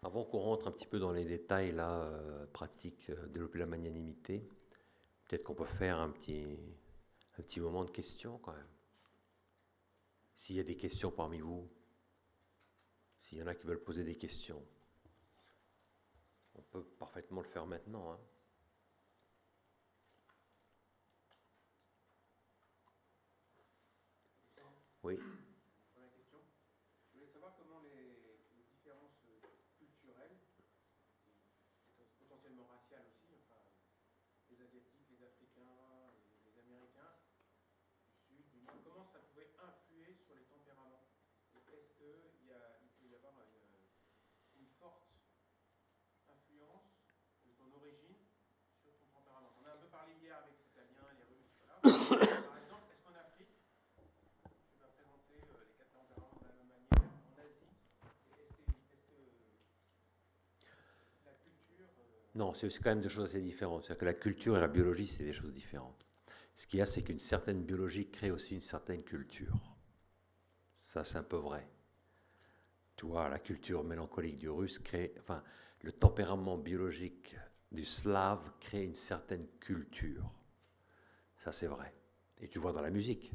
Avant qu'on rentre un petit peu dans les détails là, pratiques, développer la magnanimité, peut-être qu'on peut faire un petit moment de questions quand même. S'il y a des questions parmi vous, s'il y en a qui veulent poser des questions, on peut parfaitement le faire maintenant, hein. Oui. Première question. Je voulais savoir comment les différences culturelles, potentiellement raciales aussi, enfin, les Asiatiques, les Africains, les Américains, du Sud, du Nord, comment ça pouvait influer sur les tempéraments? Et est-ce qu'il peut y avoir une forte influence de ton origine sur ton tempérament? On a un peu parlé hier avec les Italiens, les Russes, voilà. Par exemple, est-ce qu'en Afrique, tu vas présenter les quatre tempéraments de la même manière en Asie? Et est-ce que la culture. Non, c'est quand même deux choses assez différentes. C'est-à-dire que la culture et la biologie, c'est des choses différentes. Ce qu'il y a, c'est qu'une certaine biologie crée aussi une certaine culture. Ça, c'est un peu vrai. Tu vois, la culture mélancolique du russe crée, enfin, le tempérament biologique du slave crée une certaine culture. Ça, c'est vrai. Et tu vois dans la musique.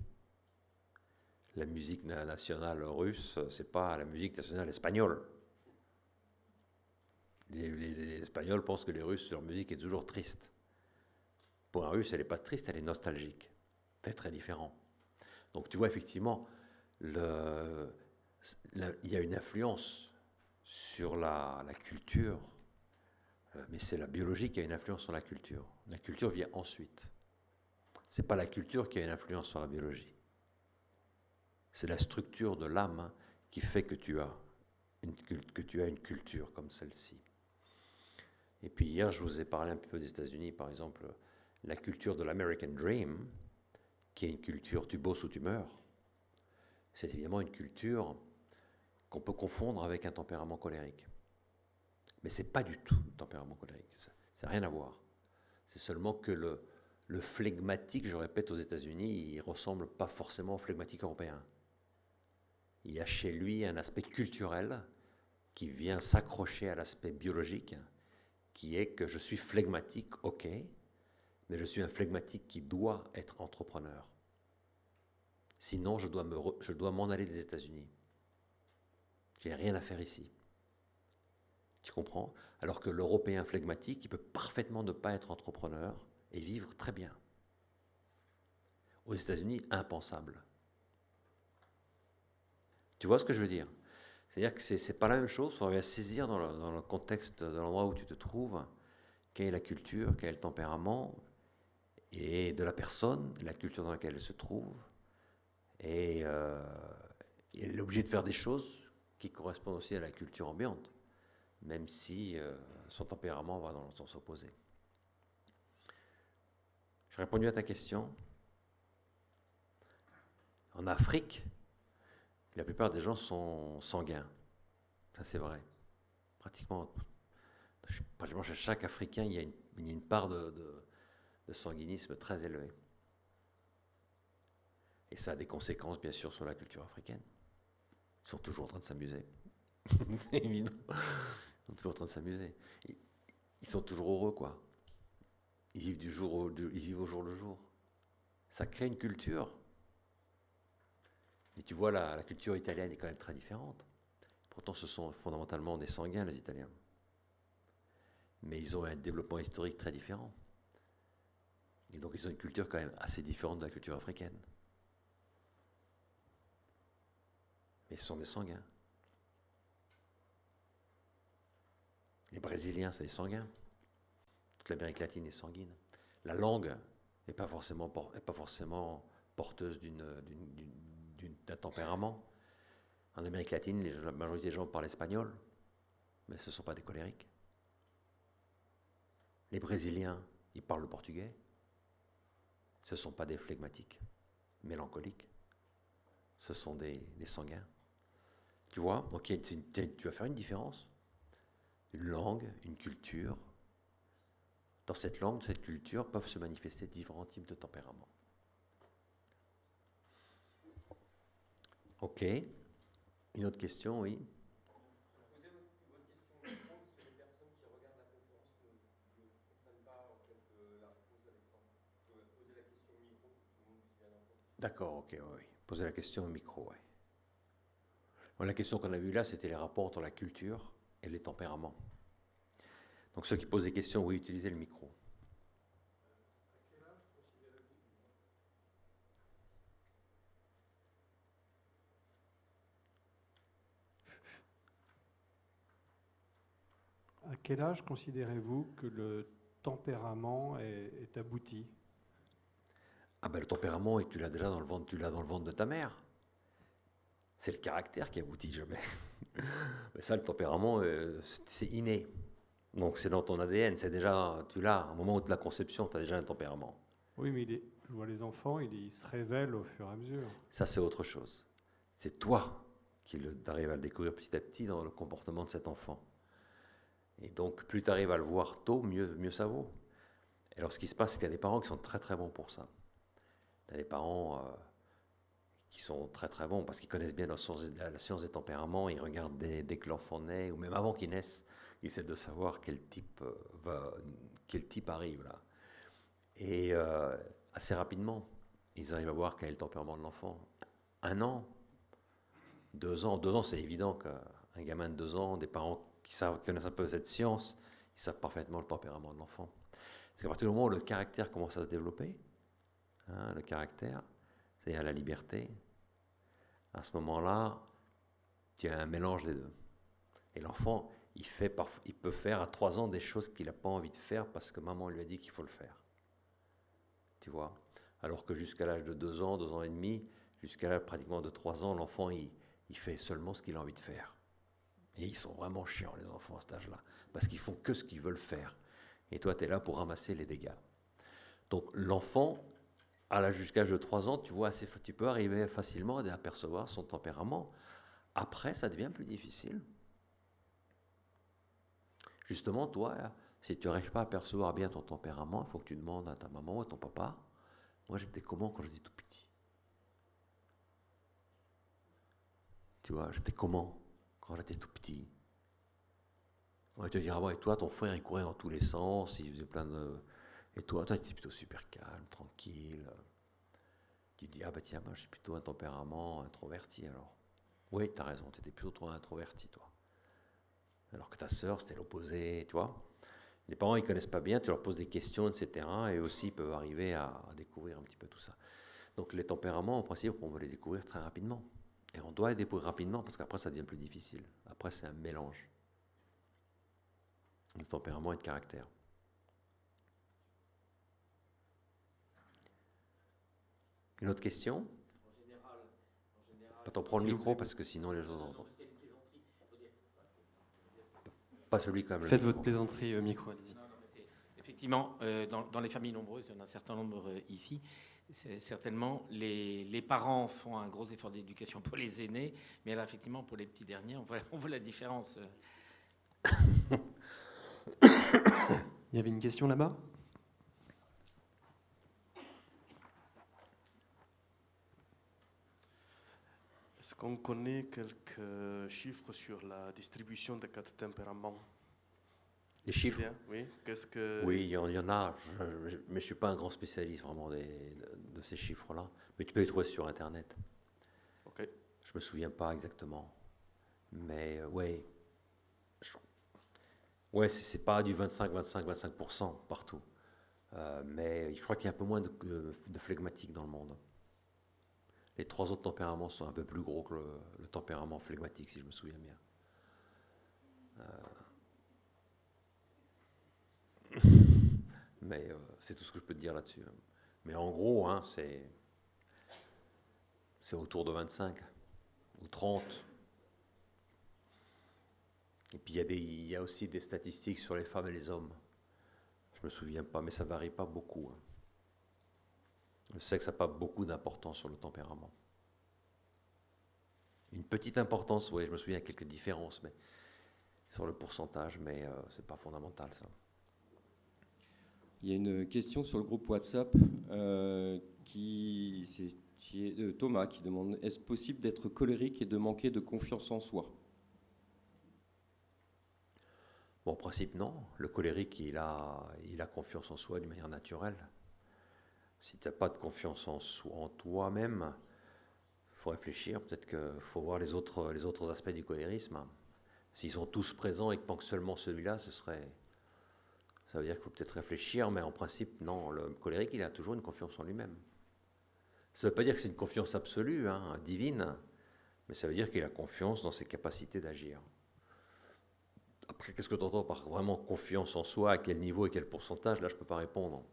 La musique nationale russe, c'est pas la musique nationale espagnole. Les Espagnols pensent que les Russes, leur musique est toujours triste. Pour un Russe, elle n'est pas triste, elle est nostalgique. C'est très différent. Donc tu vois, effectivement, il y a une influence sur la culture, mais c'est la biologie qui a une influence sur la culture. La culture vient ensuite. Ce n'est pas la culture qui a une influence sur la biologie. C'est la structure de l'âme qui fait que tu as une culture comme celle-ci. Et puis hier, je vous ai parlé un peu des États-Unis, par exemple, la culture de l'American Dream, qui est une culture tu bosses ou tu meurs. C'est évidemment une culture qu'on peut confondre avec un tempérament colérique. Mais ce n'est pas du tout un tempérament colérique. Ça n'a rien à voir. C'est seulement que le flegmatique, je répète, aux États-Unis, il ne ressemble pas forcément au flegmatique européen. Il y a chez lui un aspect culturel qui vient s'accrocher à l'aspect biologique, qui est que je suis flegmatique, ok, mais je suis un flegmatique qui doit être entrepreneur. Sinon, je dois m'en aller des États-Unis. Je n'ai rien à faire ici. Tu comprends? Alors que l'Européen flegmatique, il peut parfaitement ne pas être entrepreneur et vivre très bien. Aux États-Unis, impensable. Tu vois ce que je veux dire? C'est-à-dire que c'est pas la même chose. Il faut bien saisir dans le contexte de l'endroit où tu te trouves, quelle est la culture, quel est le tempérament, et de la personne, la culture dans laquelle elle se trouve, et elle est obligée de faire des choses qui correspondent aussi à la culture ambiante, même si son tempérament va dans le sens opposé. J'ai répondu à ta question. En Afrique, la plupart des gens sont sanguins. Ça, c'est vrai. Pratiquement chez chaque Africain, il y a une part de sanguinisme très élevée. Et ça a des conséquences, bien sûr, sur la culture africaine. Ils sont toujours en train de s'amuser. C'est évident. Ils sont toujours en train de s'amuser. Ils sont toujours heureux, quoi. Ils vivent ils vivent au jour le jour. Ça crée une culture. Et tu vois, la culture italienne est quand même très différente. Pourtant, ce sont fondamentalement des sanguins, les Italiens. Mais ils ont un développement historique très différent. Et donc, ils ont une culture quand même assez différente de la culture africaine. Mais ce sont des sanguins. Les Brésiliens, c'est des sanguins. Toute l'Amérique latine est sanguine. La langue n'est pas forcément porteuse d'un tempérament. En Amérique latine, la majorité des gens parlent espagnol, mais ce ne sont pas des colériques. Les Brésiliens, ils parlent le portugais. Ce ne sont pas des flegmatiques, mélancoliques. Ce sont des sanguins. Tu vois, donc tu vas faire une différence. Une langue, une culture. Dans cette langue, cette culture, peuvent se manifester différents types de tempéraments. Ok. Une autre question, oui. Posez votre question D'accord, ok, oui. Posez la question au micro, oui. Bon, la question qu'on a vue là, c'était les rapports entre la culture et les tempéraments. Donc ceux qui posent des questions, oui, utilisez le micro. À quel âge considérez-vous que le tempérament est abouti? Ah ben le tempérament, et tu l'as déjà dans le ventre, tu l'as dans le ventre de ta mère. C'est le caractère qui aboutit jamais. Mais ça, le tempérament, c'est inné. Donc c'est dans ton ADN, c'est déjà, tu l'as, au moment où de la conception, tu as déjà un tempérament. Oui, mais je vois les enfants, ils se révèlent au fur et à mesure. Ça, c'est autre chose. C'est toi qui arrives à le découvrir petit à petit dans le comportement de cet enfant. Et donc, plus tu arrives à le voir tôt, mieux ça vaut. Et alors, ce qui se passe, c'est qu'il y a des parents qui sont très très bons pour ça. Il y a des parents qui sont très très bons parce qu'ils connaissent bien la science des tempéraments. Ils regardent dès que l'enfant naît, ou même avant qu'il naisse, ils essaient de savoir quel type arrive là. Et assez rapidement, ils arrivent à voir quel est le tempérament de l'enfant. 1 an, 2 ans. 2 ans, c'est évident qu'un gamin de 2 ans, des parents qui connaissent un peu cette science, ils savent parfaitement le tempérament de l'enfant. Parce qu'à partir du moment où le caractère commence à se développer, le caractère, c'est-à-dire la liberté, à ce moment-là, tu as un mélange des deux. Et l'enfant, il peut faire à 3 ans des choses qu'il n'a pas envie de faire parce que maman lui a dit qu'il faut le faire. Tu vois? Alors que jusqu'à l'âge de 2 ans, 2 ans et demi, jusqu'à l'âge pratiquement de 3 ans, l'enfant, il fait seulement ce qu'il a envie de faire. Et ils sont vraiment chiants, les enfants, à cet âge-là, parce qu'ils font que ce qu'ils veulent faire. Et toi, tu es là pour ramasser les dégâts. Donc l'enfant, à l'âge jusqu'à l'âge de 3 ans, tu peux arriver facilement à apercevoir son tempérament. Après, ça devient plus difficile. Justement, toi, si tu n'arrives pas à percevoir bien ton tempérament, il faut que tu demandes à ta maman ou à ton papa, moi j'étais comment quand j'étais tout petit? Tu vois, j'étais comment quand j'étais tout petit? On va te dire, ah ouais, et toi, ton frère, il courait dans tous les sens, il faisait plein de... Et toi, tu étais plutôt super calme, tranquille. Tu te dis, ah bah tiens, moi, j'ai plutôt un tempérament introverti, alors. Oui, t'as raison, tu étais plutôt trop introverti, toi. Alors que ta sœur, c'était l'opposé, tu vois. Les parents, ils connaissent pas bien, tu leur poses des questions, etc. Et aussi, ils peuvent arriver à découvrir un petit peu tout ça. Donc les tempéraments, en principe, on va les découvrir très rapidement. Et on doit les découvrir rapidement, parce qu'après, ça devient plus difficile. Après, c'est un mélange de tempérament et de caractère. Une autre question? Attends, prends le micro parce que sinon les gens entendent. Pas celui comme le Faites micro. votre plaisanterie au micro, allez-y. Effectivement, dans les familles nombreuses, il y en a un certain nombre ici. Certainement, les parents font un gros effort d'éducation pour les aînés, mais alors, effectivement, pour les petits derniers, on voit la différence. Il y avait une question là-bas? Est-ce qu'on connaît quelques chiffres sur la distribution des 4 tempéraments? Les chiffres? Oui. Qu'est-ce que... Oui, il y en a, mais je ne suis pas un grand spécialiste vraiment de ces chiffres-là. Mais tu peux les trouver sur Internet. Ok. Je ne me souviens pas exactement. Mais ouais, c'est pas du 25% partout. Mais je crois qu'il y a un peu moins de flegmatiques dans le monde. Les 3 autres tempéraments sont un peu plus gros que le tempérament flegmatique, si je me souviens bien. Mais c'est tout ce que je peux te dire là-dessus. Mais en gros, hein, c'est autour de 25 ou 30. Et puis il y a aussi des statistiques sur les femmes et les hommes. Je ne me souviens pas, mais ça ne varie pas beaucoup. Hein. Le sexe n'a pas beaucoup d'importance sur le tempérament. Une petite importance, oui, je me souviens, il y a quelques différences mais, sur le pourcentage, mais ce n'est pas fondamental, ça. Il y a une question sur le groupe WhatsApp qui est Thomas qui demande: est-ce possible d'être colérique et de manquer de confiance en soi? Bon, en principe, non. Le colérique, il a confiance en soi d'une manière naturelle. Si tu n'as pas de confiance en toi-même, il faut réfléchir. Peut-être qu'il faut voir les autres aspects du cholérisme. S'ils sont tous présents et que manque seulement celui-là, ça veut dire qu'il faut peut-être réfléchir, mais en principe, non, le colérique, il a toujours une confiance en lui-même. Ça ne veut pas dire que c'est une confiance absolue, divine, mais ça veut dire qu'il a confiance dans ses capacités d'agir. Après, qu'est-ce que tu entends par vraiment confiance en soi, à quel niveau et quel pourcentage, là je ne peux pas répondre.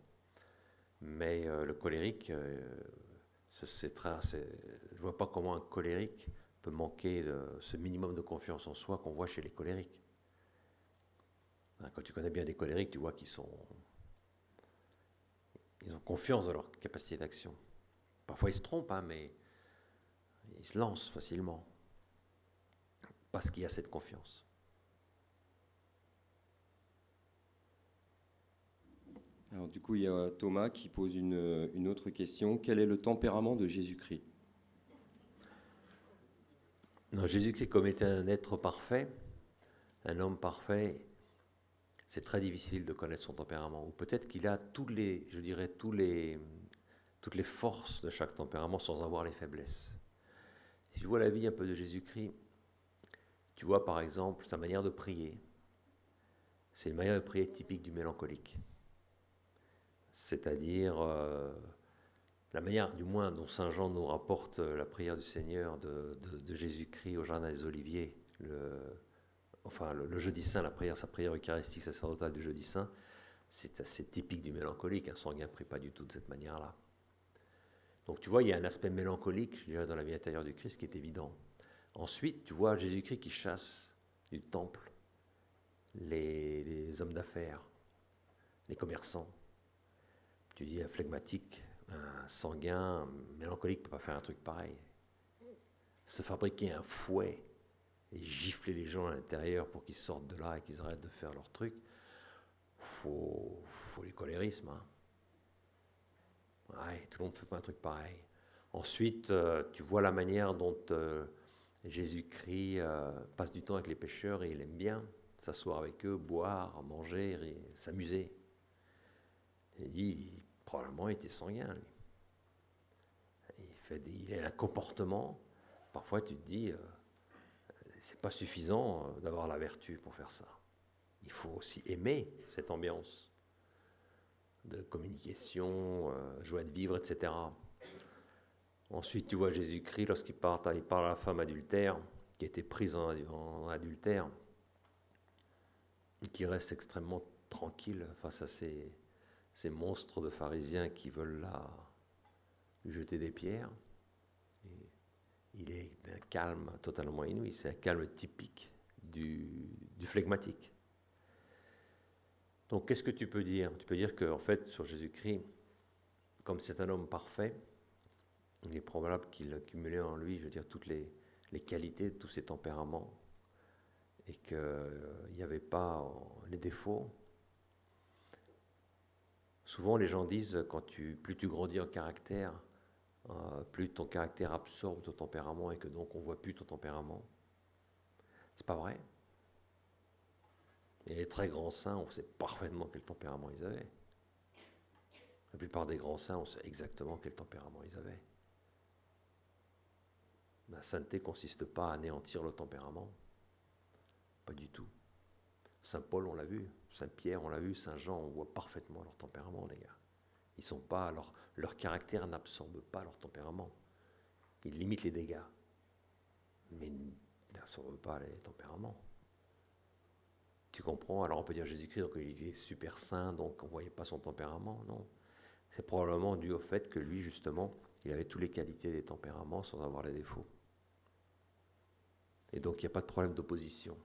Mais le colérique, je ne vois pas comment un colérique peut manquer de ce minimum de confiance en soi qu'on voit chez les colériques. Quand tu connais bien des colériques, tu vois qu'ils ont confiance dans leur capacité d'action. Parfois ils se trompent, mais ils se lancent facilement parce qu'il y a cette confiance. Alors du coup, il y a Thomas qui pose une autre question. Quel est le tempérament de Jésus-Christ? Non, Jésus-Christ, comme était un être parfait, un homme parfait, c'est très difficile de connaître son tempérament. Ou peut-être qu'il a toutes les forces de chaque tempérament sans avoir les faiblesses. Si tu vois la vie un peu de Jésus-Christ, tu vois par exemple sa manière de prier. C'est une manière de prier typique du mélancolique. C'est-à-dire la manière, du moins, dont saint Jean nous rapporte la prière du Seigneur de Jésus-Christ au Jardin des Oliviers, le jeudi saint, sa prière eucharistique sacerdotale du jeudi saint, c'est assez typique du mélancolique. Un sanguin ne prie pas du tout de cette manière-là. Donc tu vois, il y a un aspect mélancolique, je dirais, dans la vie intérieure du Christ qui est évident. Ensuite, tu vois Jésus-Christ qui chasse du temple les hommes d'affaires, les commerçants. Tu dis un phlegmatique, un sanguin, un mélancolique ne peut pas faire un truc pareil. Se fabriquer un fouet et gifler les gens à l'intérieur pour qu'ils sortent de là et qu'ils arrêtent de faire leur truc, faut les colérismes. Ouais, tout le monde ne fait pas un truc pareil. Ensuite, tu vois la manière dont Jésus-Christ passe du temps avec les pécheurs et il aime bien s'asseoir avec eux, boire, manger, s'amuser. Il dit, probablement, il était sanguin, lui. Il a un comportement, parfois tu te dis, c'est pas suffisant d'avoir la vertu pour faire ça. Il faut aussi aimer cette ambiance de communication, joie de vivre, etc. Ensuite, tu vois Jésus-Christ, lorsqu'il parle à la femme adultère, qui était prise en adultère, et qui reste extrêmement tranquille face à ces monstres de pharisiens qui veulent lui jeter des pierres. Et il est d'un calme totalement inouï, c'est un calme typique du phlegmatique. Donc qu'est-ce que tu peux dire? Tu peux dire qu'en fait, sur Jésus-Christ, comme c'est un homme parfait, il est probable qu'il accumulait en lui, je veux dire, toutes les qualités de tous ses tempéraments, et qu'il n'y avait pas les défauts. Souvent, les gens disent, plus tu grandis en caractère, plus ton caractère absorbe ton tempérament et que donc on ne voit plus ton tempérament. C'est pas vrai. Et les très grands saints, on sait parfaitement quel tempérament ils avaient. La plupart des grands saints, on sait exactement quel tempérament ils avaient. La sainteté ne consiste pas à anéantir le tempérament. Pas du tout. Saint Paul, on l'a vu. Saint Pierre, on l'a vu. Saint Jean, on voit parfaitement leur tempérament, les gars. Ils sont pas, leur caractère n'absorbe pas leur tempérament. Ils limitent les dégâts, mais ils n'absorbent pas les tempéraments. Tu comprends? Alors on peut dire Jésus-Christ, donc il est super saint, donc on ne voyait pas son tempérament. Non. C'est probablement dû au fait que lui, justement, il avait toutes les qualités des tempéraments sans avoir les défauts. Et donc il n'y a pas de problème d'opposition.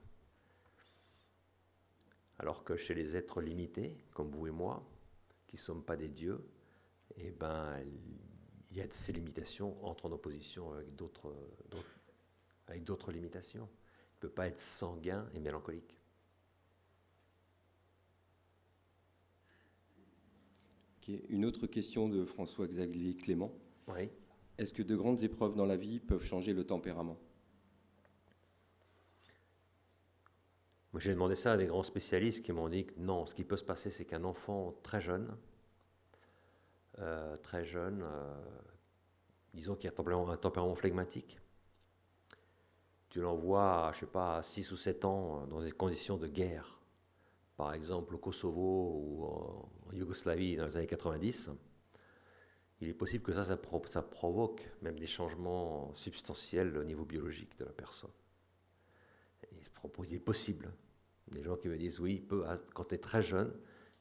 Alors que chez les êtres limités, comme vous et moi, qui ne sommes pas des dieux, eh ben, il y a ces limitations entrent en opposition avec d'autres limitations. Il ne peut pas être sanguin et mélancolique. Okay. Une autre question de François-Xavier Clément. Oui. Est-ce que de grandes épreuves dans la vie peuvent changer le tempérament? Moi, j'ai demandé ça à des grands spécialistes qui m'ont dit que non, ce qui peut se passer, c'est qu'un enfant très jeune très jeune, disons qu'il y a un tempérament flegmatique. Tu l'envoies, je sais pas, à 6 ou 7 ans dans des conditions de guerre, par exemple au Kosovo ou en Yougoslavie dans les années 90, il est possible que ça provoque même des changements substantiels au niveau biologique de la personne. Il est possible. Des gens qui me disent, oui, quand tu es très jeune,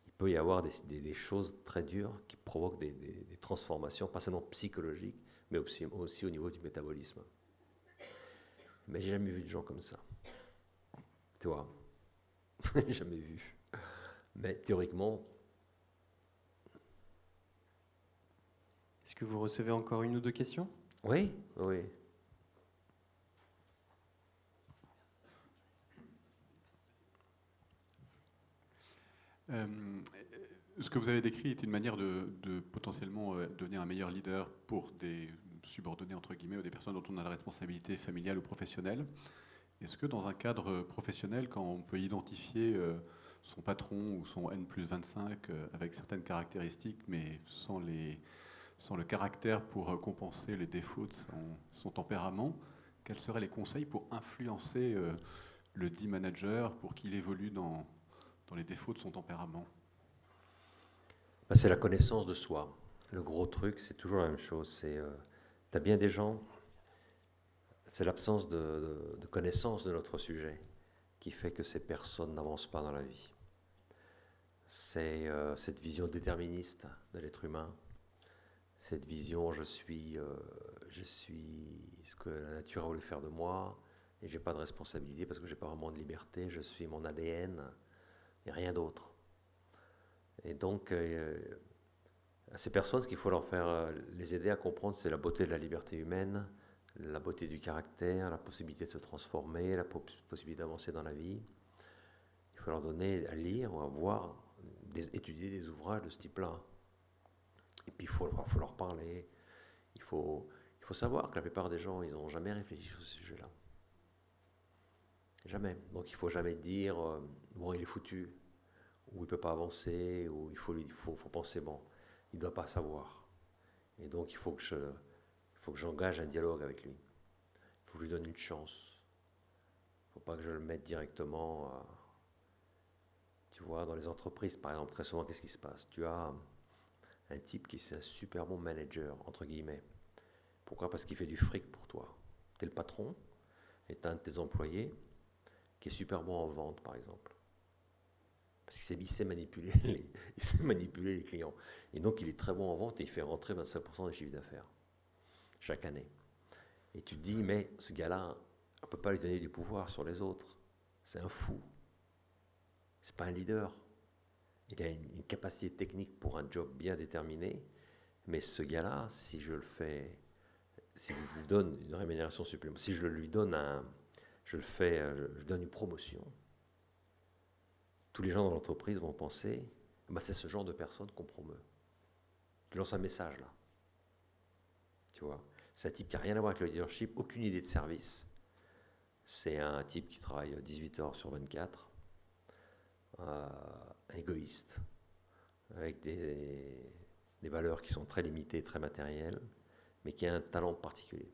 il peut y avoir des choses très dures qui provoquent des transformations, pas seulement psychologiques, mais aussi au niveau du métabolisme. Mais j'ai jamais vu de gens comme ça. Tu vois, jamais vu. Mais théoriquement. Est-ce que vous recevez encore une ou deux questions? Oui, oui. Ce que vous avez décrit est une manière de potentiellement devenir un meilleur leader pour des subordonnés, entre guillemets, ou des personnes dont on a la responsabilité familiale ou professionnelle. Est-ce que dans un cadre professionnel, quand on peut identifier son patron ou son N+25 avec certaines caractéristiques, mais sans le caractère pour compenser les défauts de son tempérament, quels seraient les conseils pour influencer le dit manager pour qu'il évolue dans les défauts de son tempérament? C'est la connaissance de soi. Le gros truc, c'est toujours la même chose. Tu as bien des gens, c'est l'absence de connaissance de notre sujet qui fait que ces personnes n'avancent pas dans la vie. C'est cette vision déterministe de l'être humain, cette vision je suis ce que la nature a voulu faire de moi et j'ai pas de responsabilité parce que j'ai pas vraiment de liberté, je suis mon ADN et rien d'autre. Et donc à ces personnes, ce qu'il faut les aider à comprendre, c'est la beauté de la liberté humaine, la beauté du caractère, la possibilité de se transformer, la possibilité d'avancer dans la vie. Il faut leur donner à lire ou à voir, étudier des ouvrages de ce type-là. Et puis il faut leur parler. Il faut savoir que la plupart des gens, ils n'ont jamais réfléchi sur ce sujet-là. Jamais. Donc il ne faut jamais dire bon, il est foutu, ou il ne peut pas avancer, ou il faut penser bon, il ne doit pas savoir. Et donc il faut que j'engage un dialogue avec lui. Il faut que je lui donne une chance. Il ne faut pas que je le mette directement. Tu vois, dans les entreprises, par exemple, très souvent, qu'est-ce qui se passe? Tu as un type qui est un super bon manager, entre guillemets. Pourquoi? Parce qu'il fait du fric pour toi. Tu es le patron, et tu as un de tes employés qui est super bon en vente, par exemple. Parce qu'il sait manipuler les clients. Et donc, il est très bon en vente et il fait rentrer 25% des chiffres d'affaires chaque année. Et tu te dis, mais ce gars-là, on ne peut pas lui donner du pouvoir sur les autres. C'est un fou. C'est pas un leader. Il a une capacité technique pour un job bien déterminé. Mais ce gars-là, si je lui donne une rémunération supplémentaire, si je lui donne je donne une promotion, tous les gens dans l'entreprise vont penser, c'est ce genre de personne qu'on promeut. Tu lances un message là. Tu vois, c'est un type qui n'a rien à voir avec le leadership, aucune idée de service. C'est un type qui travaille 18 heures sur 24, égoïste, avec des valeurs qui sont très limitées, très matérielles, mais qui a un talent particulier.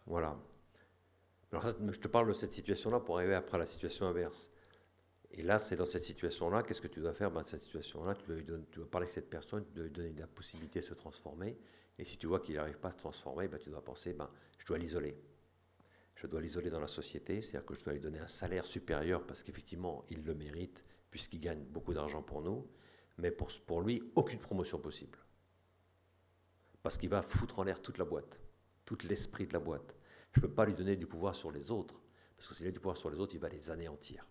Voilà. Alors ça, je te parle de cette situation-là pour arriver après à la situation inverse. Et là, c'est dans cette situation-là, qu'est-ce que tu dois faire? Dans cette situation-là, tu dois parler avec cette personne, tu dois lui donner la possibilité de se transformer. Et si tu vois qu'il n'arrive pas à se transformer, tu dois penser, je dois l'isoler. Je dois l'isoler dans la société, c'est-à-dire que je dois lui donner un salaire supérieur parce qu'effectivement, il le mérite, puisqu'il gagne beaucoup d'argent pour nous. Mais pour lui, aucune promotion possible. Parce qu'il va foutre en l'air toute la boîte, tout l'esprit de la boîte. Je ne peux pas lui donner du pouvoir sur les autres, parce que s'il a du pouvoir sur les autres, il va les anéantir.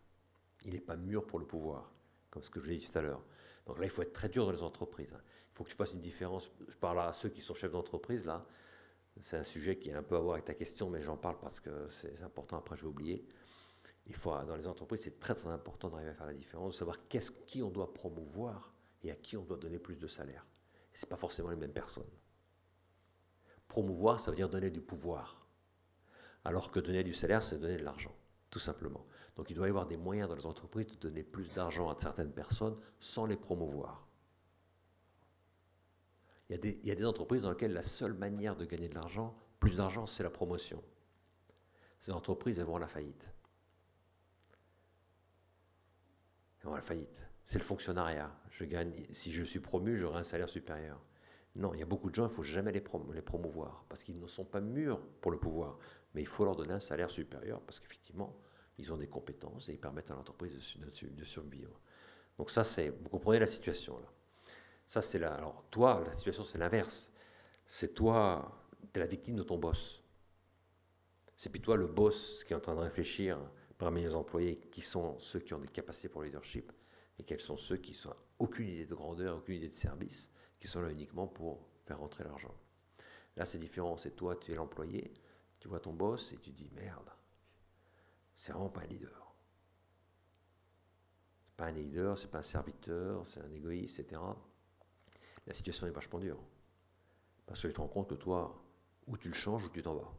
Il n'est pas mûr pour le pouvoir, comme ce que je l'ai dit tout à l'heure. Donc là, il faut être très dur dans les entreprises. Il faut que tu fasses une différence. Je parle à ceux qui sont chefs d'entreprise, là. C'est un sujet qui a un peu à voir avec ta question, mais j'en parle parce que c'est important, après je vais oublier. Dans les entreprises, c'est très très important d'arriver à faire la différence, de savoir qui on doit promouvoir et à qui on doit donner plus de salaire. Ce n'est pas forcément les mêmes personnes. Promouvoir, ça veut dire donner du pouvoir. Alors que donner du salaire, c'est donner de l'argent, tout simplement. Donc il doit y avoir des moyens dans les entreprises de donner plus d'argent à certaines personnes sans les promouvoir. Il y a des entreprises dans lesquelles la seule manière de gagner de l'argent, plus d'argent, c'est la promotion. Ces entreprises, elles vont à la faillite. Elles vont à la faillite. C'est le fonctionnariat. Si je suis promu, j'aurai un salaire supérieur. Non, il y a beaucoup de gens, il ne faut jamais les promouvoir, parce qu'ils ne sont pas mûrs pour le pouvoir. Mais il faut leur donner un salaire supérieur, parce qu'effectivement, ils ont des compétences et ils permettent à l'entreprise de survivre. Donc ça, vous comprenez la situation là. Ça, c'est là. Alors toi, la situation, c'est l'inverse. C'est toi, tu es la victime de ton boss. C'est puis toi le boss qui est en train de réfléchir parmi les employés qui sont ceux qui ont des capacités pour le leadership et quels sont ceux qui n'ont aucune idée de grandeur, aucune idée de service, qui sont là uniquement pour faire rentrer l'argent. Là, c'est différent. C'est toi, tu es l'employé, tu vois ton boss et tu te dis merde, c'est vraiment pas un leader. C'est pas un leader, c'est pas un serviteur, c'est un égoïste, etc. La situation est vachement dure. Parce que tu te rends compte que toi, ou tu le changes ou tu t'en vas.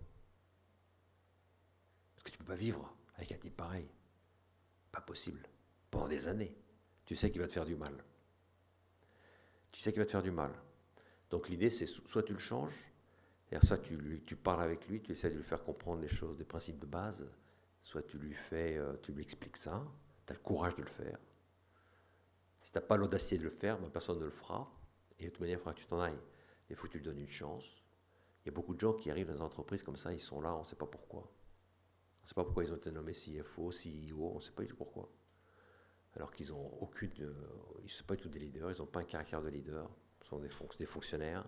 Parce que tu ne peux pas vivre avec un type pareil. Pas possible. Pendant des années. Tu sais qu'il va te faire du mal. Tu sais qu'il va te faire du mal. Donc l'idée, c'est soit tu le changes, soit tu parles avec lui, tu essaies de lui faire comprendre les choses, des principes de base, soit tu lui expliques ça, tu as le courage de le faire. Si tu n'as pas l'audacité de le faire, personne ne le fera. Et de toute manière, il faudra que tu t'en ailles. Il faut que tu lui donnes une chance. Il y a beaucoup de gens qui arrivent dans des entreprises comme ça, ils sont là, on ne sait pas pourquoi. On ne sait pas pourquoi ils ont été nommés CFO, CEO, on ne sait pas du tout pourquoi. Alors qu'ils n'ont aucune... ils ne sont pas du tout des leaders, ils n'ont pas un caractère de leader, ce sont des fonctionnaires.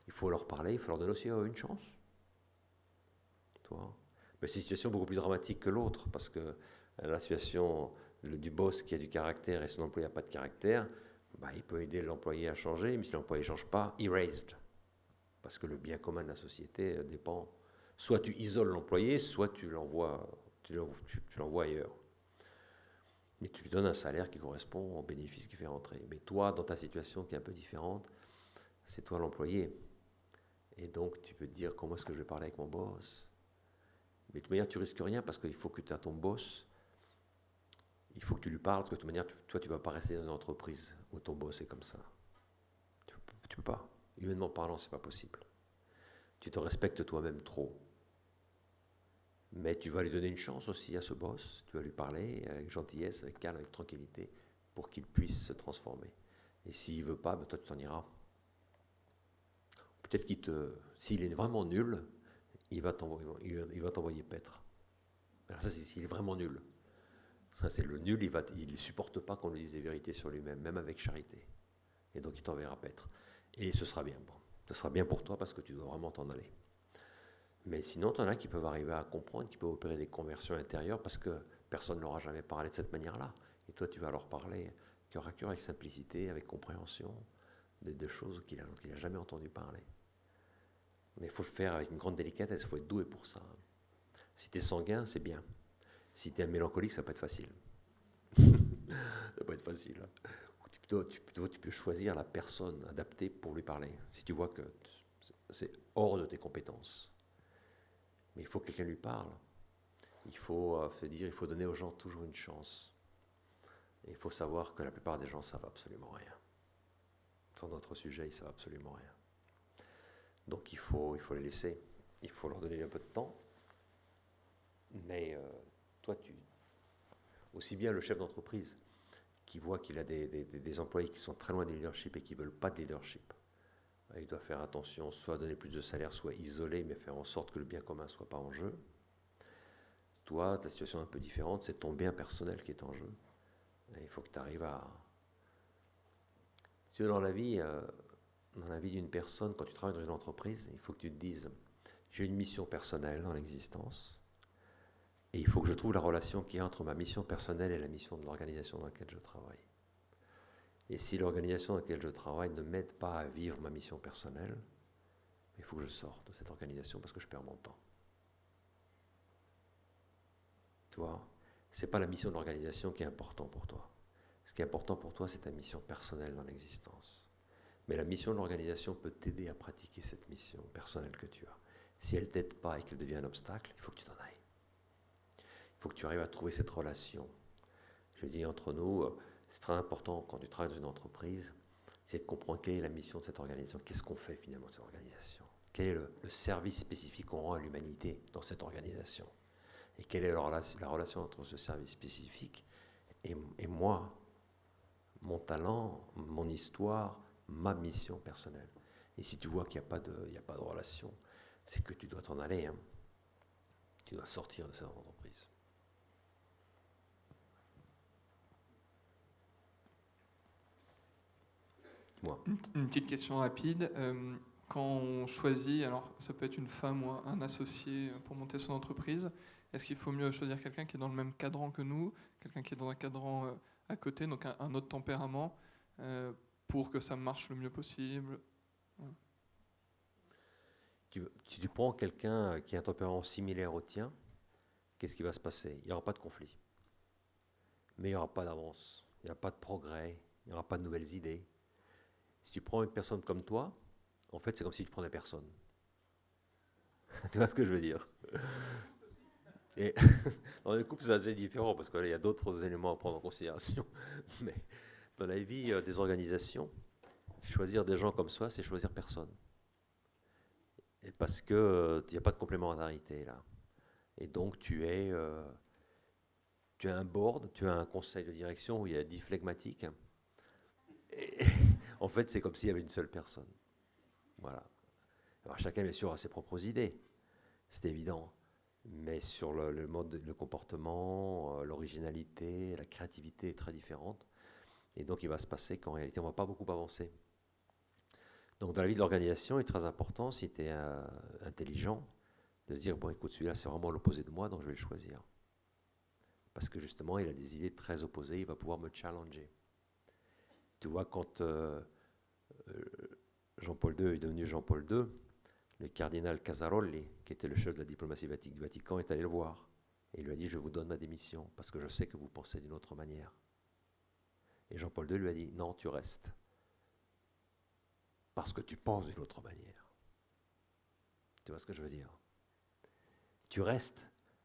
Il faut leur parler, il faut leur donner aussi une chance. Toi. Mais c'est une situation beaucoup plus dramatique que l'autre, parce que la situation du boss qui a du caractère et son employé n'a pas de caractère, il peut aider l'employé à changer, mais si l'employé ne change pas, erased. Parce que le bien commun de la société dépend. Soit tu isoles l'employé, soit tu l'envoies ailleurs. Mais tu lui donnes un salaire qui correspond au bénéfice qu'il fait rentrer. Mais toi, dans ta situation qui est un peu différente, c'est toi l'employé. Et donc, tu peux te dire, comment est-ce que je vais parler avec mon boss? Mais de toute manière, tu risques rien parce qu'il faut que tu aies ton boss. Il faut que tu lui parles, parce que de toute manière, toi, tu ne vas pas rester dans une entreprise où ton boss est comme ça. Tu ne peux pas. Humainement parlant, ce n'est pas possible. Tu te respectes toi-même trop. Mais tu vas lui donner une chance aussi à ce boss. Tu vas lui parler avec gentillesse, avec calme, avec tranquillité, pour qu'il puisse se transformer. Et s'il ne veut pas, toi, tu t'en iras. Peut-être s'il est vraiment nul, il va t'envoyer paître. Alors ça, c'est s'il est vraiment nul. Ça, c'est le nul, il ne supporte pas qu'on lui dise des vérités sur lui-même, même avec charité. Et donc, il t'enverra paître. Et ce sera bien. Bon. Ce sera bien pour toi parce que tu dois vraiment t'en aller. Mais sinon, tu en as qui peuvent arriver à comprendre, qui peuvent opérer des conversions intérieures parce que personne ne leur a jamais parlé de cette manière-là. Et toi, tu vas leur parler cœur à cœur, avec simplicité, avec compréhension, de choses qu'il n'a jamais entendu parler. Mais il faut le faire avec une grande délicatesse, il faut être doué pour ça. Si tu es sanguin, c'est bien. Si tu es un mélancolique, ça peut être facile. Ça peut être facile. Tu peux choisir la personne adaptée pour lui parler, si tu vois que c'est hors de tes compétences. Mais il faut que quelqu'un lui parle. Il faut se dire, il faut donner aux gens toujours une chance. Et il faut savoir que la plupart des gens ne savent absolument rien. Sur notre sujet, ils ne savent absolument rien. Donc il faut les laisser. Il faut leur donner un peu de temps. Mais toi, aussi bien le chef d'entreprise qui voit qu'il a des employés qui sont très loin du leadership et qui ne veulent pas de leadership. Il doit faire attention, soit donner plus de salaire, soit isoler, mais faire en sorte que le bien commun ne soit pas en jeu. Toi, ta situation est un peu différente, c'est ton bien personnel qui est en jeu. Et il faut que tu arrives à... Si dans la vie d'une personne, quand tu travailles dans une entreprise, il faut que tu te dises, j'ai une mission personnelle dans l'existence, et il faut que je trouve la relation qu'il y a entre ma mission personnelle et la mission de l'organisation dans laquelle je travaille. Et si l'organisation dans laquelle je travaille ne m'aide pas à vivre ma mission personnelle, il faut que je sorte de cette organisation parce que je perds mon temps. Tu vois, ce n'est pas la mission de l'organisation qui est importante pour toi. Ce qui est important pour toi, c'est ta mission personnelle dans l'existence. Mais la mission de l'organisation peut t'aider à pratiquer cette mission personnelle que tu as. Si elle ne t'aide pas et qu'elle devient un obstacle, il faut que tu t'en ailles. Il faut que tu arrives à trouver cette relation. Je dis entre nous, c'est très important quand tu travailles dans une entreprise, c'est de comprendre quelle est la mission de cette organisation, qu'est-ce qu'on fait finalement de cette organisation, quel est le service spécifique qu'on rend à l'humanité dans cette organisation, et quelle est la relation entre ce service spécifique et moi, mon talent, mon histoire, ma mission personnelle. Et si tu vois qu'il n'y a pas de relation, c'est que tu dois t'en aller, hein. Tu dois sortir de cette entreprise. Dis-moi. Une petite question rapide. Quand on choisit, alors ça peut être une femme ou un associé pour monter son entreprise, est-ce qu'il faut mieux choisir quelqu'un qui est dans le même cadran que nous, quelqu'un qui est dans un cadran à côté, donc un autre tempérament, pour que ça marche le mieux possible? Si tu prends quelqu'un qui a un tempérament similaire au tien, qu'est-ce qui va se passer? Il n'y aura pas de conflit. Mais il n'y aura pas d'avance, il n'y aura pas de progrès, il n'y aura pas de nouvelles idées. Si tu prends une personne comme toi, en fait, c'est comme si tu prenais personne. Tu vois ce que je veux dire? Et dans les couples, c'est assez différent parce qu'il y a d'autres éléments à prendre en considération. Mais dans la vie des organisations, choisir des gens comme ça, c'est choisir personne. Et parce qu'il n'y a pas de complémentarité là. Et donc tu as un board, tu as un conseil de direction où il y a 10 flegmatiques. Et en fait, c'est comme s'il y avait une seule personne. Voilà. Alors chacun, bien sûr, a ses propres idées, c'est évident. Mais sur le mode, le comportement, l'originalité, la créativité est très différente. Et donc il va se passer qu'en réalité, on ne va pas beaucoup avancer. Donc dans la vie de l'organisation, il est très important, si tu es intelligent, de se dire, bon écoute, celui-là c'est vraiment l'opposé de moi, donc je vais le choisir. Parce que justement, il a des idées très opposées, il va pouvoir me challenger. Tu vois, quand Jean-Paul II est devenu Jean-Paul II, le cardinal Casarolli, qui était le chef de la diplomatie du Vatican, est allé le voir. Et il lui a dit, je vous donne ma démission, parce que je sais que vous pensez d'une autre manière. Et Jean-Paul II lui a dit, non, tu restes. Parce que tu penses d'une autre manière. Tu vois ce que je veux dire? Tu restes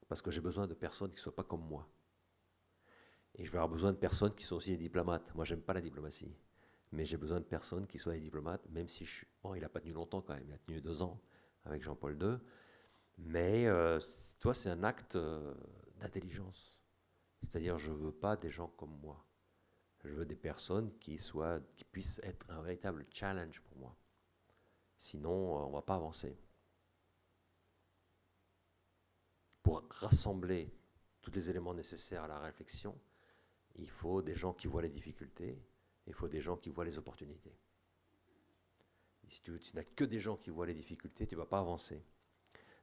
parce que j'ai besoin de personnes qui ne soient pas comme moi. Et je vais avoir besoin de personnes qui sont aussi des diplomates. Moi, j'aime pas la diplomatie. Mais j'ai besoin de personnes qui soient des diplomates, même si bon, il n'a pas tenu longtemps quand même. Il a tenu 2 ans avec Jean-Paul II. Mais toi, c'est un acte d'intelligence. C'est-à-dire, je ne veux pas des gens comme moi. Je veux des personnes qui puissent être un véritable challenge pour moi. Sinon, on ne va pas avancer. Pour rassembler tous les éléments nécessaires à la réflexion, il faut des gens qui voient les difficultés, il faut des gens qui voient les opportunités. Et si tu n'as que des gens qui voient les difficultés, tu ne vas pas avancer.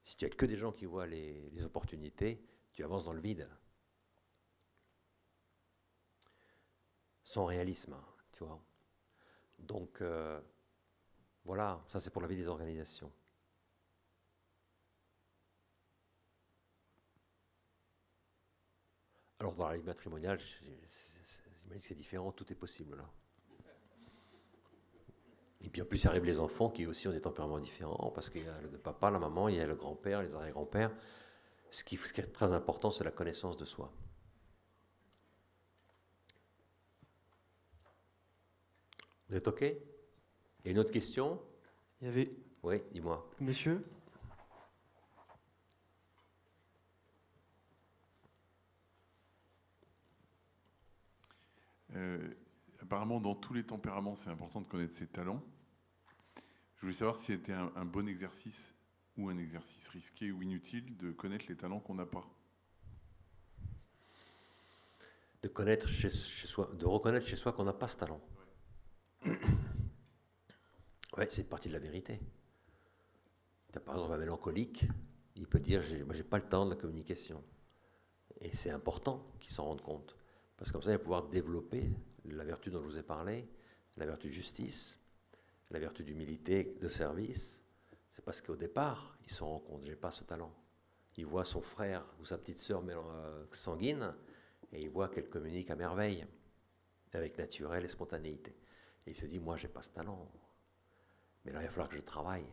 Si tu n'as que des gens qui voient les opportunités, tu avances dans le vide. Sans réalisme, tu vois. Donc, voilà, ça c'est pour la vie des organisations. Alors, dans la vie matrimoniale, j'imagine que c'est différent, tout est possible là. Et puis en plus, il arrive les enfants qui aussi ont des tempéraments différents, parce qu'il y a le papa, la maman, il y a le grand-père, les arrière-grands-pères. Ce qui est très important, c'est la connaissance de soi. Vous êtes OK? Il y a une autre question? Il y avait... Oui, dis-moi. Monsieur? Apparemment, dans tous les tempéraments, c'est important de connaître ses talents. Je voulais savoir si c'était un bon exercice ou un exercice risqué ou inutile de connaître les talents qu'on n'a pas. De connaître chez soi, de reconnaître chez soi qu'on n'a pas ce talent. Ouais, c'est une partie de la vérité. Tu as par exemple un mélancolique, il peut dire moi, j'ai pas le temps de la communication. Et c'est important qu'il s'en rende compte. Parce que comme ça, il va pouvoir développer la vertu dont je vous ai parlé, la vertu de justice, la vertu d'humilité, de service. C'est parce qu'au départ, il se rend compte, j'ai pas ce talent. Il voit son frère ou sa petite sœur sanguine, et il voit qu'elle communique à merveille, avec naturel et spontanéité. Et il se dit, moi, j'ai pas ce talent. Mais là, il va falloir que je travaille.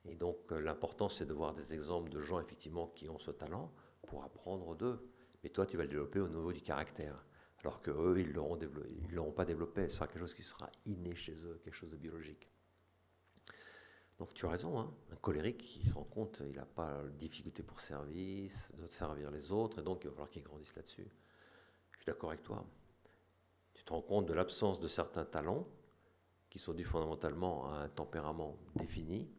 Et donc, l'important, c'est de voir des exemples de gens, effectivement, qui ont ce talent pour apprendre d'eux. Mais toi, tu vas le développer au niveau du caractère. Alors qu'eux, ils ne l'auront pas développé. Ce sera quelque chose qui sera inné chez eux, quelque chose de biologique. Donc tu as raison, hein. Un colérique, il se rend compte, il n'a pas de difficulté pour de servir les autres, et donc il va falloir qu'il grandisse là-dessus. Je suis d'accord avec toi. Tu te rends compte de l'absence de certains talents qui sont dus fondamentalement à un tempérament défini,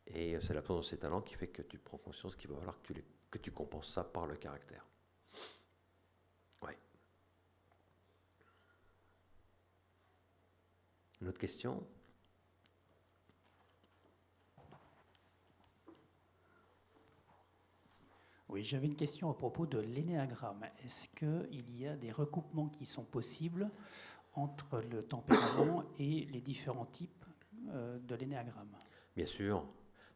et c'est l'absence de ces talents qui fait que tu prends conscience qu'il va falloir que tu compenses ça par le caractère. Ouais. Une autre question ? Oui, j'avais une question à propos de l'énéagramme. Est-ce qu'il y a des recoupements qui sont possibles entre le tempérament et les différents types de l'énéagramme? Bien sûr,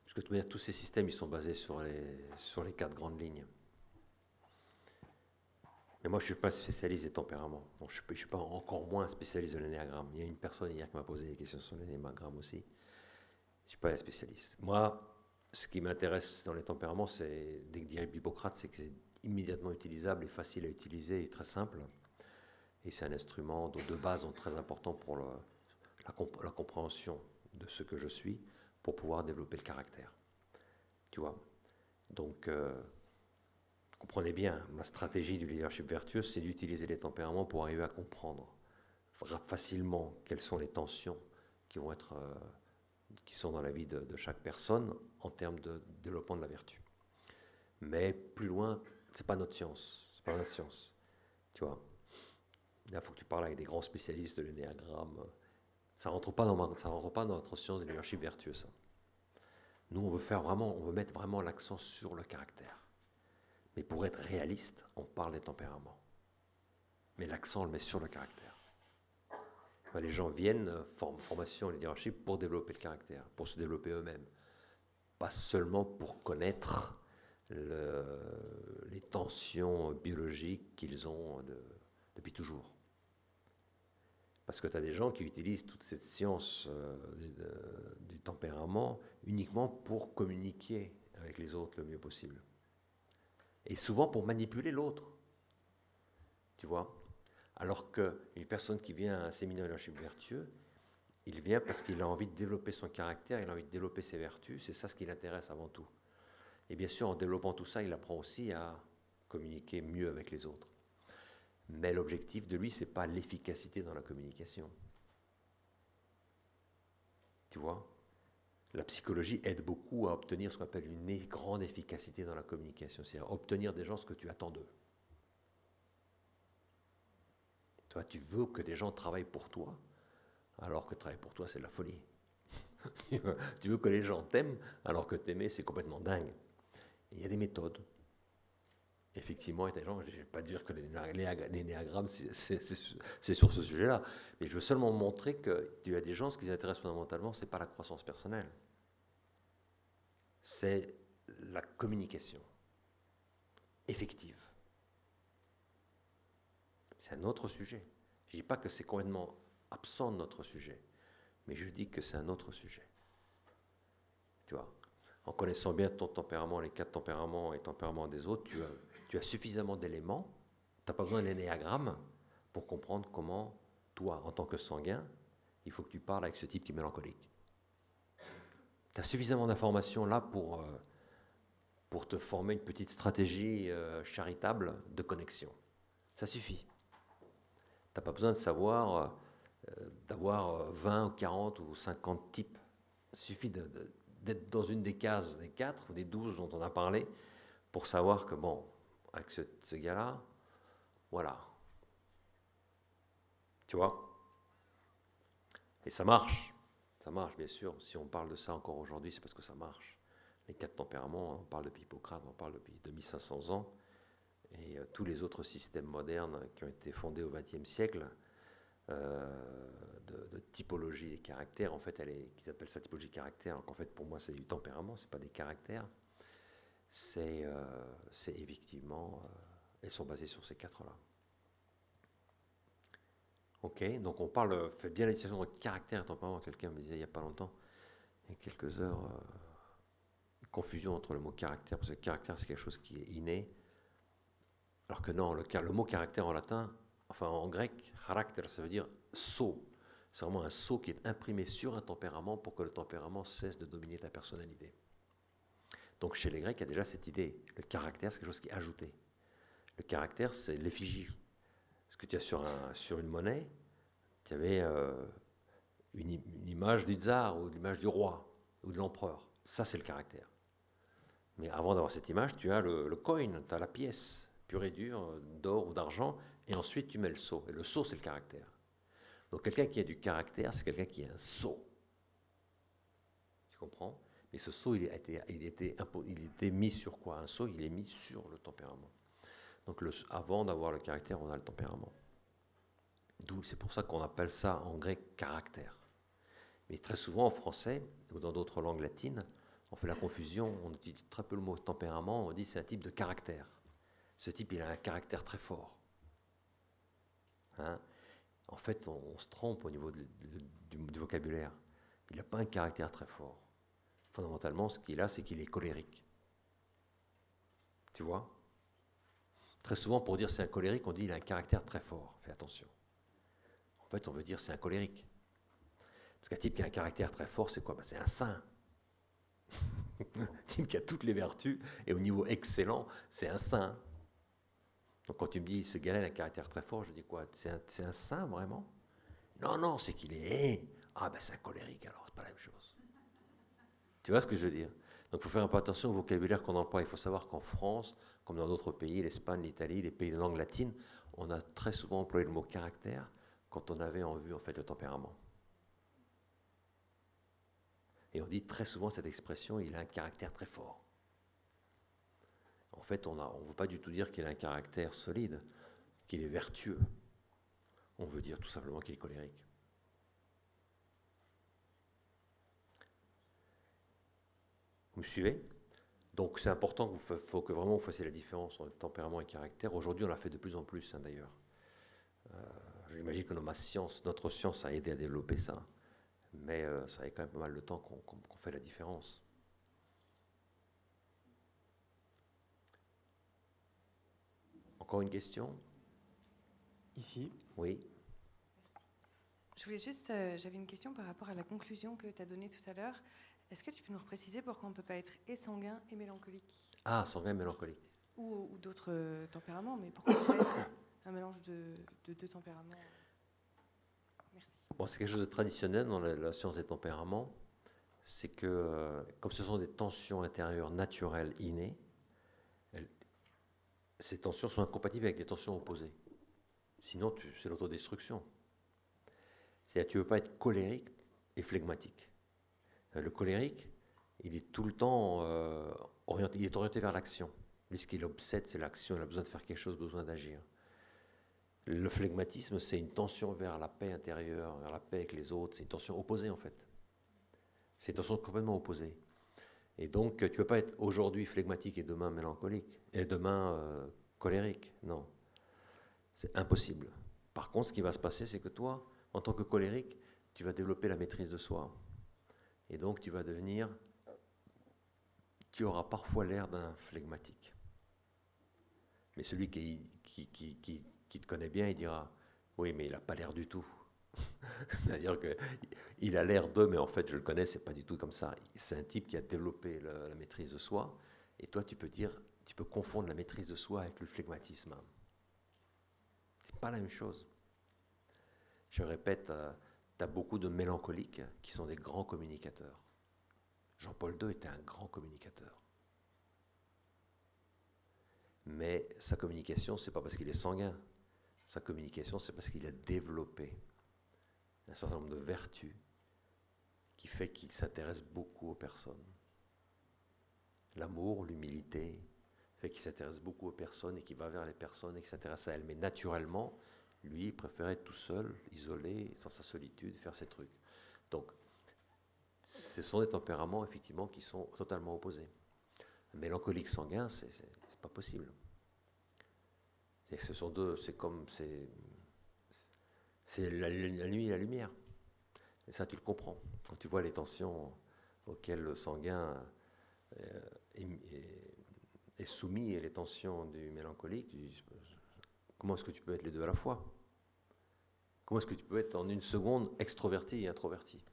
parce que tous ces systèmes ils sont basés sur les 4 grandes lignes. Mais moi, je ne suis pas spécialiste des tempéraments. Donc, je ne suis pas encore moins spécialiste de l'énéagramme. Il y a une personne hier qui m'a posé des questions sur l'énéagramme aussi. Je ne suis pas un spécialiste. Moi, ce qui m'intéresse dans les tempéraments, c'est, dès que dirait Hippocrate, c'est que c'est immédiatement utilisable et facile à utiliser et très simple. Et c'est un instrument de base très important pour la compréhension de ce que je suis, pour pouvoir développer le caractère. Tu vois ? Donc, comprenez bien, ma stratégie du leadership vertueux, c'est d'utiliser les tempéraments pour arriver à comprendre facilement quelles sont les tensions qui sont dans la vie de chaque personne en termes de développement de la vertu. Mais plus loin, c'est pas notre science, c'est pas la science. Tu vois, là, il faut que tu parles avec des grands spécialistes de l'énéagramme. Ça rentre pas dans notre science de leadership vertueux, ça. Nous, on veut mettre vraiment l'accent sur le caractère. Mais pour être réaliste, on parle des tempéraments. Mais l'accent, on le met sur le caractère. Les gens viennent, formation et leadership, pour développer le caractère, pour se développer eux-mêmes. Pas seulement pour connaître les tensions biologiques qu'ils ont depuis toujours. Parce que tu as des gens qui utilisent toute cette science du tempérament uniquement pour communiquer avec les autres le mieux possible. Et souvent pour manipuler l'autre. Tu vois ? Alors qu'une personne qui vient à un séminaire de leadership vertueux, il vient parce qu'il a envie de développer son caractère, il a envie de développer ses vertus, c'est ça ce qui l'intéresse avant tout. Et bien sûr, en développant tout ça, il apprend aussi à communiquer mieux avec les autres. Mais l'objectif de lui, ce n'est pas l'efficacité dans la communication. Tu vois ? La psychologie aide beaucoup à obtenir ce qu'on appelle une grande efficacité dans la communication, c'est-à-dire obtenir des gens ce que tu attends d'eux. Toi, tu veux que des gens travaillent pour toi, alors que travailler pour toi, c'est de la folie. Tu veux que les gens t'aiment, alors que t'aimer, c'est complètement dingue. Il y a des méthodes. Effectivement, il y a des gens, je ne vais pas dire que l'énéagramme, c'est sur ce sujet-là, mais je veux seulement montrer que tu as des gens, ce qui les intéresse fondamentalement, ce n'est pas la croissance personnelle. C'est la communication effective. C'est un autre sujet. Je ne dis pas que c'est complètement absent de notre sujet, mais je dis que c'est un autre sujet. Tu vois, en connaissant bien ton tempérament, les 4 tempéraments et tempéraments des autres, tu as suffisamment d'éléments, tu n'as pas besoin d'un énéagramme pour comprendre comment, toi, en tant que sanguin, il faut que tu parles avec ce type qui est mélancolique. Tu as suffisamment d'informations là pour te former une petite stratégie charitable de connexion. Ça suffit. Tu n'as pas besoin de savoir, d'avoir 20 ou 40 ou 50 types. Il suffit d'être dans une des cases des 4 ou des 12 dont on a parlé pour savoir que, bon, avec ce gars-là, voilà. Tu vois ? Et ça marche. Ça marche, bien sûr. Si on parle de ça encore aujourd'hui, c'est parce que ça marche. Les 4 tempéraments, on parle depuis Hippocrate, on parle depuis 2500 ans. Et tous les autres systèmes modernes qui ont été fondés au XXe siècle, de typologie des caractères, en fait, qu'ils appellent ça typologie de caractère, alors qu'en fait, pour moi, c'est du tempérament, c'est pas des caractères. C'est effectivement, elles sont basées sur ces 4-là. Ok, donc on fait bien la distinction entre caractère et tempérament. Quelqu'un me disait il n'y a pas longtemps, il y a quelques heures, une confusion entre le mot caractère, parce que caractère, c'est quelque chose qui est inné. Alors que non, le mot caractère en latin, enfin en grec, caractère, ça veut dire sceau. C'est vraiment un sceau qui est imprimé sur un tempérament pour que le tempérament cesse de dominer ta personnalité. Donc chez les Grecs, il y a déjà cette idée. Le caractère, c'est quelque chose qui est ajouté. Le caractère, c'est l'effigie. Ce que tu as sur une monnaie, tu avais une image du tsar ou l'image du roi ou de l'empereur. Ça, c'est le caractère. Mais avant d'avoir cette image, tu as le coin, tu as la pièce pure et dure d'or ou d'argent, et ensuite tu mets le sceau. Et le sceau, c'est le caractère. Donc quelqu'un qui a du caractère, c'est quelqu'un qui a un sceau. Tu comprends? Mais ce sceau, il était mis sur quoi? Un sceau, il est mis sur le tempérament. Donc avant d'avoir le caractère, on a le tempérament. C'est pour ça qu'on appelle ça en grec caractère. Mais très souvent en français, ou dans d'autres langues latines, on fait la confusion, on utilise très peu le mot tempérament, on dit c'est un type de caractère. Ce type, il a un caractère très fort. Hein? En fait, on se trompe au niveau du vocabulaire. Il n'a pas un caractère très fort. Fondamentalement, ce qu'il a, c'est qu'il est colérique. Tu vois? Très souvent, pour dire c'est un colérique, on dit il a un caractère très fort. Fais attention. En fait, on veut dire c'est un colérique. Parce qu'un type qui a un caractère très fort, c'est quoi? C'est un saint. Un type qui a toutes les vertus, et au niveau excellent, c'est un saint. Donc quand tu me dis ce gars-là a un caractère très fort, je dis quoi? C'est un saint vraiment? Non, c'est qu'il est... c'est un colérique alors, c'est pas la même chose. Tu vois ce que je veux dire? Donc il faut faire un peu attention au vocabulaire qu'on emploie. Il faut savoir qu'en France, comme dans d'autres pays, l'Espagne, l'Italie, les pays de langue latine, on a très souvent employé le mot caractère quand on avait en vue en fait le tempérament. Et on dit très souvent cette expression, il a un caractère très fort. En fait, on ne veut pas du tout dire qu'il a un caractère solide, qu'il est vertueux. On veut dire tout simplement qu'il est colérique. Vous me suivez? Donc c'est important faut que vraiment vous fassiez la différence entre tempérament et caractère. Aujourd'hui, on l'a fait de plus en plus, d'ailleurs. J'imagine que notre science a aidé à développer ça. Mais ça fait quand même pas mal de temps qu'on fait la différence. Encore une question? Ici. Oui. Je voulais juste, j'avais une question par rapport à la conclusion que tu as donnée tout à l'heure. Est-ce que tu peux nous préciser pourquoi on ne peut pas être et sanguin et mélancolique? Ah, sanguin et mélancolique. Ou d'autres tempéraments, mais pourquoi on peut être un mélange de deux tempéraments? Merci. Bon, c'est quelque chose de traditionnel dans la science des tempéraments. C'est que, comme ce sont des tensions intérieures naturelles innées, ces tensions sont incompatibles avec des tensions opposées. Sinon, c'est l'autodestruction. C'est-à-dire, tu ne veux pas être colérique et flegmatique. Le colérique, il est tout le temps orienté vers l'action. Lui, ce qui l'obsède, c'est l'action. Il a besoin de faire quelque chose, besoin d'agir. Le flegmatisme, c'est une tension vers la paix intérieure, vers la paix avec les autres. C'est une tension opposée, en fait. C'est une tension complètement opposée. Et donc, tu ne peux pas être aujourd'hui flegmatique et demain mélancolique, et demain colérique. Non. C'est impossible. Par contre, ce qui va se passer, c'est que toi, en tant que colérique, tu vas développer la maîtrise de soi. Et donc, tu auras parfois l'air d'un flegmatique. Mais celui qui te connaît bien, il dira « Oui, mais il n'a pas l'air du tout. » C'est-à-dire qu'il a l'air d'eux, mais en fait, je le connais, c'est pas du tout comme ça. C'est un type qui a développé la maîtrise de soi. Et toi, tu peux confondre la maîtrise de soi avec le flegmatisme. C'est pas la même chose. Je répète, tu as beaucoup de mélancoliques qui sont des grands communicateurs. Jean-Paul II était un grand communicateur. Mais sa communication, c'est pas parce qu'il est sanguin. Sa communication, c'est parce qu'il a développé un certain nombre de vertus qui fait qu'il s'intéresse beaucoup aux personnes. L'amour, l'humilité, fait qu'il s'intéresse beaucoup aux personnes et qu'il va vers les personnes et qu'il s'intéresse à elles. Mais naturellement, lui, il préférait être tout seul, isolé, dans sa solitude, faire ses trucs. Donc, ce sont des tempéraments, effectivement, qui sont totalement opposés. Un mélancolique sanguin, c'est pas possible. Ce sont deux, c'est la nuit et la lumière. Et ça, tu le comprends. Quand tu vois les tensions auxquelles le sanguin est soumis et les tensions du mélancolique, comment est-ce que tu peux être les deux à la fois? Comment est-ce que tu peux être en une seconde extroverti et introverti?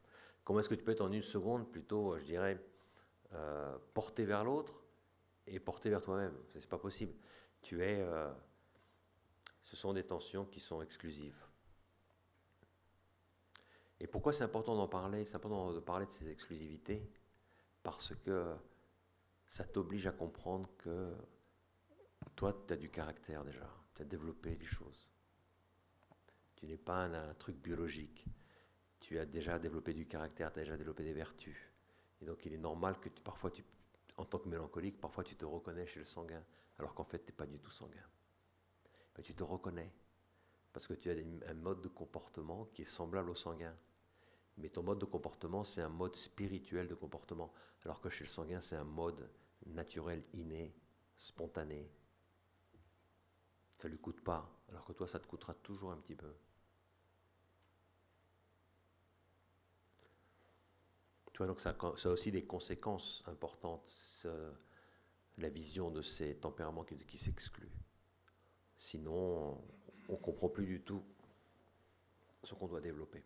Comment est-ce que tu peux être en une seconde plutôt, je dirais, porté vers l'autre et porté vers toi-même? C'est pas possible. Ce sont des tensions qui sont exclusives. Et pourquoi c'est important d'en parler? C'est important de parler de ces exclusivités parce que ça t'oblige à comprendre que toi, tu as du caractère déjà, tu as développé des choses. Tu n'es pas un truc biologique. Tu as déjà développé du caractère, tu as déjà développé des vertus. Et donc il est normal que parfois, en tant que mélancolique, parfois tu te reconnais chez le sanguin, alors qu'en fait, tu n'es pas du tout sanguin. Mais tu te reconnais parce que tu as un mode de comportement qui est semblable au sanguin. Mais ton mode de comportement, c'est un mode spirituel de comportement, alors que chez le sanguin, c'est un mode naturel, inné, spontané. Ça ne lui coûte pas, alors que toi, ça te coûtera toujours un petit peu. Tu vois, donc ça a aussi des conséquences importantes, la vision de ces tempéraments qui s'excluent. Sinon, on ne comprend plus du tout ce qu'on doit développer.